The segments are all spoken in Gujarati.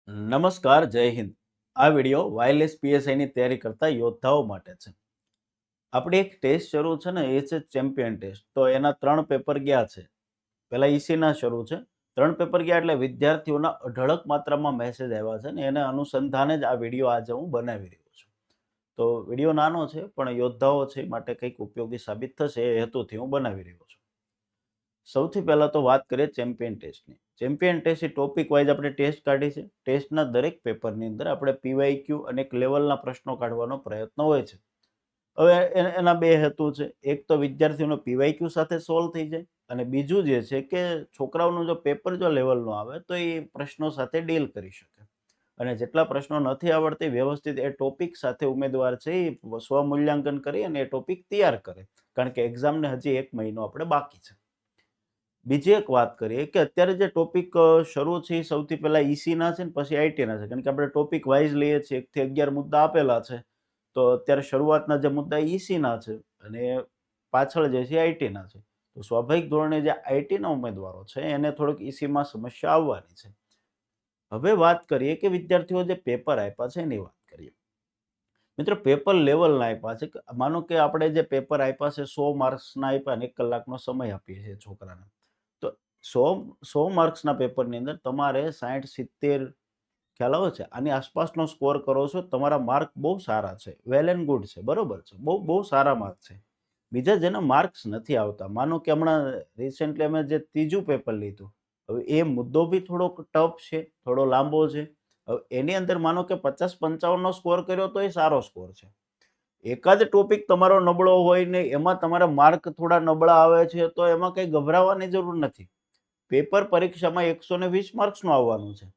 નમસ્કાર, જય હિન્દ. આ વિડીયો વાયરલેસ પીએસઆઈની તૈયારી કરતા યોદ્ધાઓ માટે છે. આપણી એક ટેસ્ટ શરૂ છે ને, એ છે ચેમ્પિયન ટેસ્ટ. તો એના 3 પેપર ગયા છે. પહેલા ઈસીના શરૂ છે. 3 પેપર ગયા એટલે વિદ્યાર્થીઓના અઢળક માત્રામાં મેસેજ આવ્યા છે ને એને અનુસંધાને જ આ વિડીયો આજે હું બનાવી રહ્યો છું. તો વિડીયો નાનો છે પણ યોદ્ધાઓ છે માટે કંઈક ઉપયોગી સાબિત થશે એ હેતુથી હું બનાવી રહ્યો છું. સૌથી પહેલા તો વાત કરીએ ચેમ્પિયન ટેસ્ટની. ચેમ્પિયન ટેસ્ટ એ ટોપિક વાઇઝ આપણે ટેસ્ટ કાઢી છે. ટેસ્ટના દરેક પેપરની અંદર આપણે પીવાયક્યુ અને એક લેવલના પ્રશ્નો કાઢવાનો પ્રયત્ન હોય છે. હવે એના બે હેતુ છે. એક તો વિદ્યાર્થીઓનો પીવાયક્યુ સાથે સોલ્વ થઈ જાય અને બીજું જે છે કે છોકરાઓનું જો પેપર જો લેવલનું આવે તો એ પ્રશ્નો સાથે ડીલ કરી શકે. અને જેટલા પ્રશ્નો નથી આવડતી વ્યવસ્થિત એ ટોપિક સાથે ઉમેદવાર છે એ સ્વમૂલ્યાંકન કરી અને એ ટોપિક તૈયાર કરે. કારણ કે એક્ઝામને હજી 1 મહિનો આપણે બાકી છે. બીજી એક વાત કરીએ કે અત્યારે જે ટોપિક શરૂ છે એ સૌથી પહેલા ઈસીના છે ને પછી આઈટીના છે. કારણ કે આપણે ટોપિક વાઇઝ લઈએ છીએ 1 થી 11 મુદ્દા આપેલા છે. તો અત્યારે શરૂઆતના જે મુદ્દા ઈસીના છે અને પાછળ જે છે આઈટીના છે. તો સ્વાભાવિક ધોરણે જે આઈટીના ઉમેદવારો છે એને થોડીક ઈસીમાં સમસ્યા આવવાની છે. હવે વાત કરીએ કે વિદ્યાર્થીઓ જે પેપર આપ્યા છે એની વાત કરીએ. મિત્રો પેપર લેવલના આપ્યા છે. માનો કે આપણે જે પેપર આપ્યા છે 100 માર્ક્સના આપ્યા અને 1 કલાકનો સમય આપીએ છીએ છોકરાને. તો 100 માર્ક્સના પેપરની અંદર તમારે 60-70 ખ્યાલ આવે છે આની આસપાસનો સ્કોર કરો છો તમારા માર્ક બહુ સારા છે, વેલ એન્ડ ગુડ છે, બરોબર છે, બહુ બહુ સારા માર્ક છે. બીજા જેના માર્ક્સ નથી આવતા, માનો કે હમણાં રિસેન્ટલી અમે જે ત્રીજું પેપર લીધું, હવે એ મુદ્દો બી થોડોક ટફ છે, થોડો લાંબો છે. હવે એની અંદર માનો કે 50-55નો સ્કોર કર્યો તો એ સારો સ્કોર છે. એકાદ ટોપિક તમારો નબળો હોય ને એમાં તમારા માર્ક થોડા નબળા આવે છે તો એમાં કંઈ ગભરાવાની જરૂર નથી. પેપર પરીક્ષામાં 120 માર્ક્સનું આવવાનું છે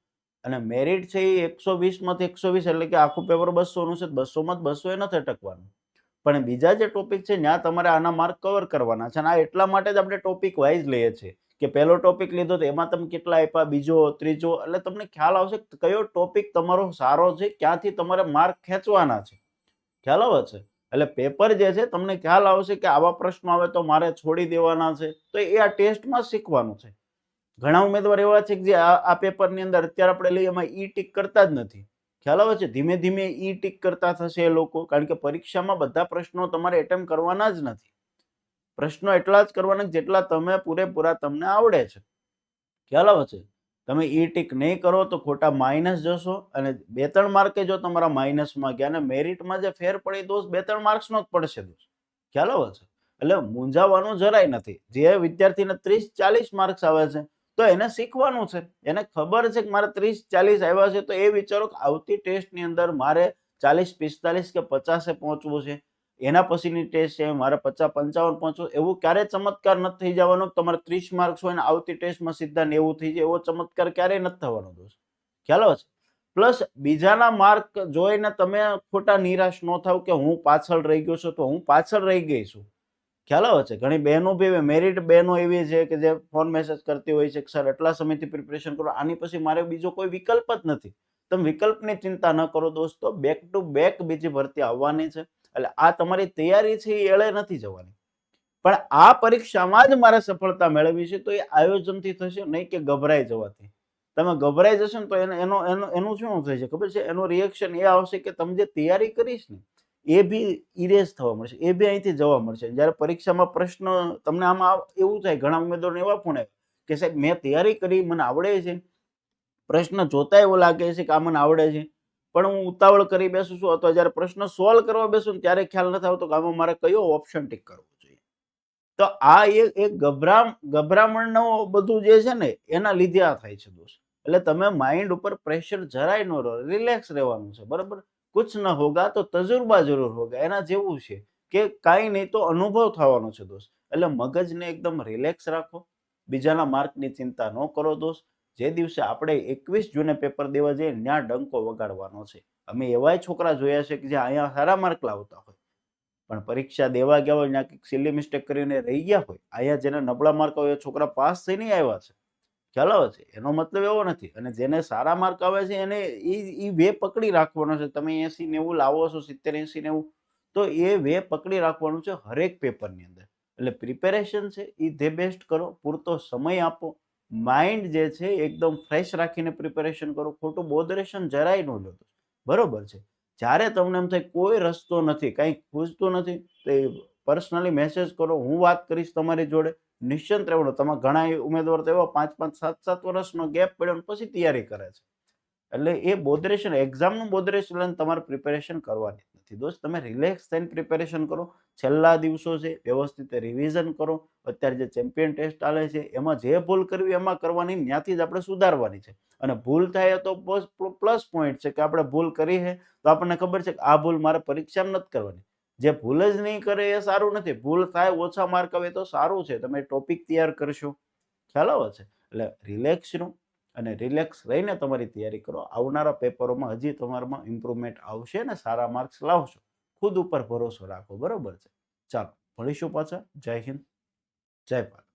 અને મેરિટ છે એ 120માંથી 120 એટલે કે આખું પેપર 200નું છે, 200માં 200 એ નથી અટકવાનું. પણ બીજા જે ટોપિક છે ત્યાં તમારે આના માર્ક કવર કરવાના છે અને આ એટલા માટે જ આપણે ટોપિક વાઇઝ લઈએ છીએ કે પહેલો ટોપિક લીધો તો એમાં તમે કેટલા આપ્યા, બીજો, ત્રીજો, એટલે તમને ખ્યાલ આવશે કે કયો ટોપિક તમારો સારો છે, ક્યાંથી તમારે માર્ક ખેંચવાના છે. ખ્યાલ આવે છે? એટલે પેપર જે છે તમને ખ્યાલ આવશે કે આવા પ્રશ્નો આવે તો મારે છોડી દેવાના છે. તો એ આ ટેસ્ટમાં શીખવાનું છે. ઘણા ઉમેદવાર એવા છે કે જે આ પેપરની અંદર અત્યારે આપણે લઈએ એમાં ઈ ટીક કરતા જ નથી. ખ્યાલ આવે છે? ધીમે ધીમે ઈ ટીક કરતા થશે એ લોકો. કારણ કે પરીક્ષામાં બધા પ્રશ્નો તમારે એટેમ્પ કરવાના જ નથી. પ્રશ્નો એટલા જ કરવાના જેટલા તમે પૂરેપૂરા તમને આવડે છે. ખ્યાલ આવે છે? તમે ઈ ટીક નહીં કરો તો ખોટા માઇનસ જશો અને 2-3 માર્કે જો તમારા માઇનસમાં ગયા અને મેરિટમાં જે ફેર પડી દોષ 2-3 માર્ક્સનો જ પડશે દોષ. ખ્યાલ આવે છે? એટલે મૂંઝાવાનું જરાય નથી. જે વિદ્યાર્થીને 30-40 માર્ક્સ આવે છે તો એને શીખવાનું છે. એને ખબર છે કે મારે 30-40 આવ્યા છે તો એ વિચારો કે આવતી ટેસ્ટની અંદર મારે 40-45 કે 50 પહોંચવું છે. એના પછીની ટેસ્ટ છે મારે 50-55 પહોંચવું. એવું ક્યારેય ચમત્કાર નથી થઈ જવાનો કે તમારે 30 માર્ક્સ હોય ને આવતી ટેસ્ટમાં સીધા 90 થઈ જાય. એવો ચમત્કાર ક્યારેય નથી થવાનો દોસ્ત. ખ્યાલ આવે છે? પ્લસ બીજાના માર્ક જોઈને તમે ખોટા નિરાશ ન થાવ કે હું પાછળ રહી ગયો છું તો હું પાછળ રહી ગઈ છું. ખ્યાલ આવે છે? ઘણી બહેનો બી મેરિડ બહેનો એવી છે કે જે ફોન મેસેજ કરતી હોય છે કે સર એટલા સમયથી પ્રિપરેશન કરો, આની પછી મારે બીજો કોઈ વિકલ્પ જ નથી. તમે વિકલ્પની ચિંતા ન કરો દોસ્તો. બેક ટુ બેક બીજી ભરતી આવવાની છે. એટલે આ તમારી તૈયારી છે એ એળે નથી જવાની. પણ આ પરીક્ષામાં જ મારે સફળતા મેળવવી છે તો એ આયોજનથી થશે, નહીં કે ગભરાઈ જવાથી. તમે ગભરાઈ જશો ને તો એનું શું થાય છે ખબર છે? એનું રિએક્શન એ આવશે કે તમે જે તૈયારી કરીશ ને એ બી ઇરેઝ થવા મળશે, એ બી અહીંથી જવા મળશે. જ્યારે પરીક્ષામાં પ્રશ્ન તમને આમાં એવું થાય, ઘણા ઉમેદવારોને એવા ફોન આવે કે સાહેબ મેં તૈયારી કરી, મને આવડે છે, પ્રશ્ન જોતા એવું લાગે છે કે આ મને આવડે છે, પણ હું ઉતાવળ કરી બેસું છું અથવા જ્યારે પ્રશ્ન સોલ્વ કરવા બેસું ને ત્યારે ખ્યાલ નથી આવતો કે આમાં મારે કયો ઓપ્શન ટિક કરવો જોઈએ. તો આ એક ગભરામણનો બધું જે છે ને એના લીધે આ થાય છે દોસ્ત. એટલે તમે માઇન્ડ ઉપર પ્રેશર જરાય ન રહો, રિલેક્સ રહેવાનું છે, બરાબર? કુછ ન હોગા તો તજુર્બા જરૂર હોગા. એના જેવું છે કે કાંઈ નહીં તો અનુભવ થવાનો છે દોસ્ત. એટલે મગજને એકદમ રિલેક્સ રાખો. બીજાના માર્કની ચિંતા ન કરો દોસ્ત. જે દિવસે આપણે 21 જૂને પેપર દેવા જઈએ ત્યાં ડંકો વગાડવાનો છે. અમે એવાય છોકરા જોયા છે કે જે અહીંયા સારા માર્ક લાવતા હોય પણ પરીક્ષા દેવા ગયા હોય ત્યાં કંઈક સિલી મિસ્ટેક કરીને રહી ગયા હોય. અહીંયા જેને નબળા માર્ક આવે એ છોકરા પાસ થઈને આવ્યા છે. ખ્યાલ આવે છે? એનો મતલબ એવો નથી. અને જેને સારા માર્ક આવે છે એને ઈ વે પકડી રાખવાનો છે. તમે 80-90 લાવો છો, 70-80-90, તો એ વે પકડી રાખવાનું છે હરેક પેપરની અંદર. એટલે પ્રિપેરેશન છે એ ધ બેસ્ટ કરો, પૂરતો સમય આપો, માઇન્ડ જે છે એકદમ ફ્રેશ રાખીને પ્રિપેરેશન કરો. ખોટું બોધરેશન જરાય ન લો. બરોબર છે. જ્યારે તમને એમ થાય કોઈ રસ્તો નથી, કાંઈ ખૂજતું નથી, તો એ પર્સનલી મેસેજ કરો. હું વાત કરીશ તમારી જોડે. નિશ્ચિંત રહેવાનું. તમે ઘણા ઉમેદવાર તો એવા 5-5, 7-7 વર્ષનો ગેપ પડ્યો ને પછી તૈયારી કરે છે. એટલે એ બોધરેશન એક્ઝામનું બોધરેશન લઈને તમારે પ્રિપેરેશન કરવાની જ નથી. દોસ્ત તમે રિલેક્સ થઈને પ્રિપેરેશન કરો. છેલ્લા દિવસો છે વ્યવસ્થિત રિવિઝન કરો. અત્યારે જે ચેમ્પિયન ટેસ્ટ ચાલે છે એમાં જે ભૂલ કરવી એમાં કરવાની, ત્યાંથી જ આપણે સુધારવાની છે. અને ભૂલ થાય તો પ્લસ પોઈન્ટ છે કે આપણે ભૂલ કરી છે તો આપણને ખબર છે કે આ ભૂલ મારે પરીક્ષામાં નથી કરવાની. જે ભૂલ જ નહીં કરે એ સારું નથી. ભૂલ થાય, ઓછા માર્ક આવે તો સારું છે. તમે ટોપિક તૈયાર કરશો. ખ્યાલ આવે છે? એટલે રિલેક્સ રહો અને રિલેક્સ રહીને તમારી તૈયારી કરો. આવનારા પેપરોમાં હજી તમારામાં ઇમ્પ્રુવમેન્ટ આવશે ને સારા માર્ક્સ લાવશો. ખુદ ઉપર ભરોસો રાખો. બરોબર છે? ચાલો મળીશું પાછા. જય હિન્દ, જય ભારત.